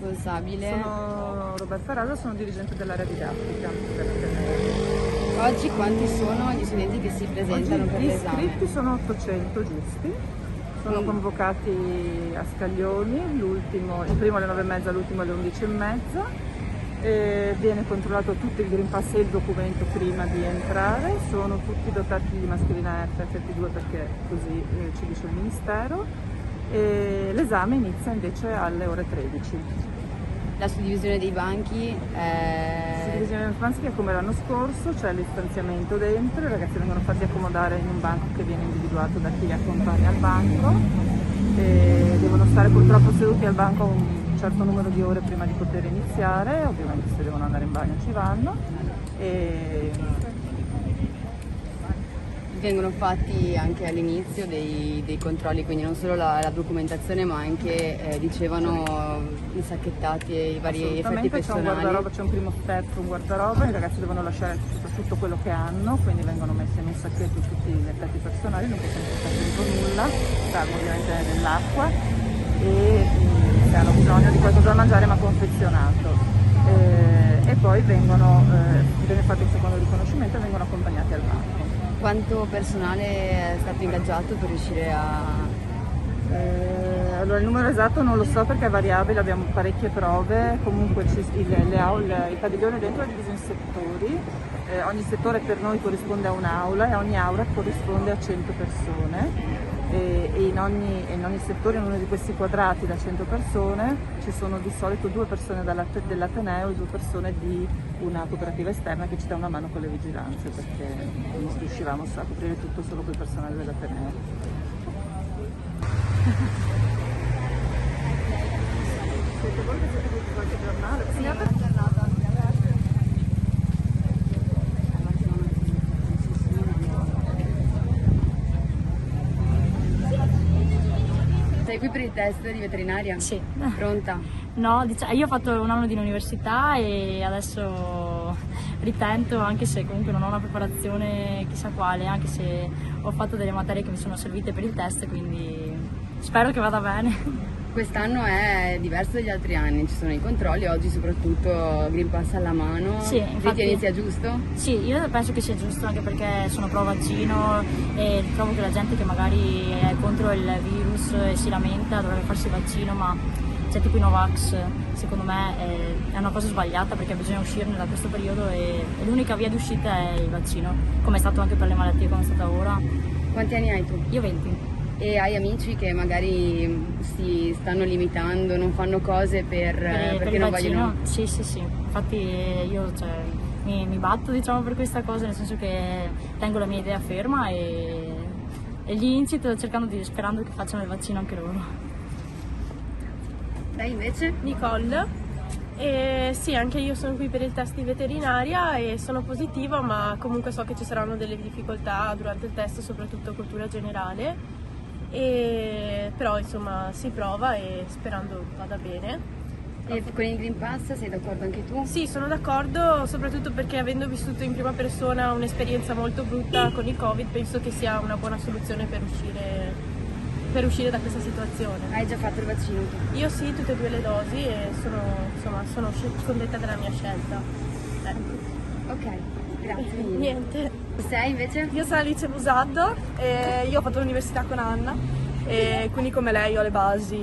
responsabile? Sono Roberta Rasa, sono dirigente dell'area didattica dell'Ateneo. Oggi quanti sono gli studenti che si presentano per Gli l'esame? iscritti sono 800 giusti, sono convocati a scaglioni, il primo alle 9:30, l'ultimo alle 11:30. Viene controllato tutto il Green Pass e il documento prima di entrare, sono tutti dotati di mascherina FFP2 perché così ci dice il Ministero, e l'esame inizia invece alle ore 13. La suddivisione dei banchi La suddivisione dei banchi è come l'anno scorso, c'è l'istanziamento dentro, i ragazzi vengono fatti accomodare in un banco che viene individuato da chi li accompagna al banco e devono stare purtroppo seduti al banco un certo numero di ore prima di poter iniziare, ovviamente se devono andare in bagno ci vanno. vengono fatti anche all'inizio dei controlli, quindi non solo la documentazione ma anche dicevano i sacchettati e i vari effetti personali. C'è un primo step, un guardaroba, i ragazzi devono lasciare tutto quello che hanno, quindi vengono messi in un sacchetto tutti gli effetti personali, non possono portare dentro nulla, salvo ovviamente dell'acqua e se hanno bisogno di qualcosa da mangiare ma confezionato. E poi viene fatto il secondo riconoscimento e vengono accompagnati al banco. Quanto personale è stato ingaggiato per riuscire a... Allora il numero esatto non lo so perché è variabile, abbiamo parecchie prove, comunque il padiglione dentro è diviso in settori, ogni settore per noi corrisponde a un'aula e ogni aula corrisponde a 100 persone. E in ogni settore, in uno di questi quadrati da 100 persone, ci sono di solito 2 persone dell'Ateneo e 2 persone di una cooperativa esterna che ci dà una mano con le vigilanze, perché non riuscivamo a coprire tutto solo col personale dell'Ateneo. Siete voi che siete venuti qualche giornale? Sì, buona giornata. Sei qui per il test di veterinaria? Sì. Pronta? No, io ho fatto un anno di università e adesso ritento, anche se comunque non ho una preparazione chissà quale, anche se ho fatto delle materie che mi sono servite per il test, quindi spero che vada bene. Quest'anno è diverso dagli altri anni, ci sono i controlli, oggi soprattutto Green Pass alla mano. Sì, infatti, ritieni sia giusto? Sì, io penso che sia giusto anche perché sono pro vaccino e trovo che la gente che magari è contro il virus e si lamenta dovrebbe farsi il vaccino, ma c'è tipo i Novax, secondo me è una cosa sbagliata perché bisogna uscirne da questo periodo e l'unica via di uscita è il vaccino, come è stato anche per le malattie come è stata ora. Quanti anni hai tu? Io 20. E hai amici che magari si stanno limitando, non fanno cose perché non vogliono? Sì, infatti io mi batto diciamo per questa cosa, nel senso che tengo la mia idea ferma e gli incito sperando che facciano il vaccino anche loro. Lei invece? Nicole. Sì, anche io sono qui per il test di veterinaria e sono positiva, ma comunque so che ci saranno delle difficoltà durante il test, soprattutto cultura generale. Però insomma si prova e sperando vada bene. E con il Green Pass sei d'accordo anche tu? Sì, sono d'accordo, soprattutto perché avendo vissuto in prima persona un'esperienza molto brutta con il Covid, penso che sia una buona soluzione per uscire da questa situazione. Hai già fatto il vaccino tu? Io sì, tutte e 2 le dosi e sono contenta della mia scelta. Ecco. Ok, grazie mille. Niente. Sei invece? Io sono Alice Musaddo e io ho fatto l'università con Anna e quindi come lei ho le basi,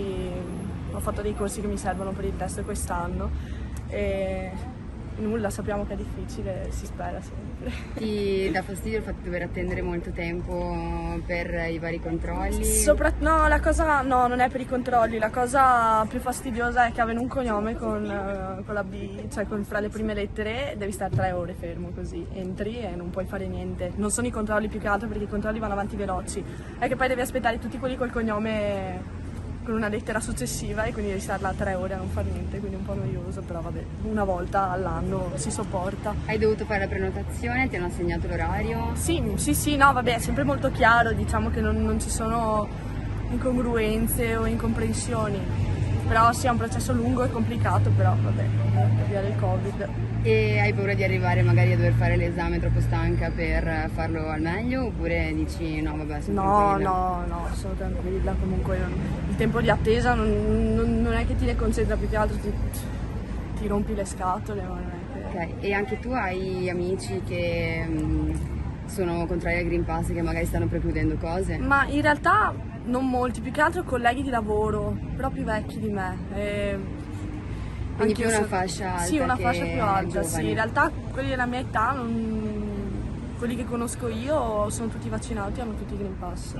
ho fatto dei corsi che mi servono per il test quest'anno e nulla, sappiamo che è difficile, si spera sempre. Ti dà fastidio il fatto di dover attendere molto tempo per i vari controlli? No, non è per i controlli, la cosa più fastidiosa è che avendo un cognome con la B, cioè fra le prime lettere, devi stare 3 ore fermo così, entri e non puoi fare niente. Non sono i controlli più che altro perché i controlli vanno avanti veloci, è che poi devi aspettare tutti quelli col cognome con una lettera successiva e quindi devi stare là 3 ore a non fare niente, quindi un po' noioso, però vabbè, una volta all'anno si sopporta. Hai dovuto fare la prenotazione? Ti hanno assegnato l'orario? Sì, no, vabbè, è sempre molto chiaro, diciamo che non ci sono incongruenze o incomprensioni. Però sì, è un processo lungo e complicato, però vabbè, per via del Covid. E hai paura di arrivare magari a dover fare l'esame troppo stanca per farlo al meglio, oppure dici no vabbè sono tranquilla? No, sono tranquilla, comunque il tempo di attesa non è che ti deconcentra, più che altro ti rompi le scatole, ma non è che... Ok, e anche tu hai amici che sono contrari al Green Pass, che magari stanno precludendo cose? Ma in realtà non molti, più che altro colleghi di lavoro, però più vecchi di me. Quindi più Anch'io una fascia alta. Sì, una che fascia più alta, giovani. sì. In realtà quelli della mia età, quelli che conosco io, sono tutti vaccinati, hanno tutti il Green Pass.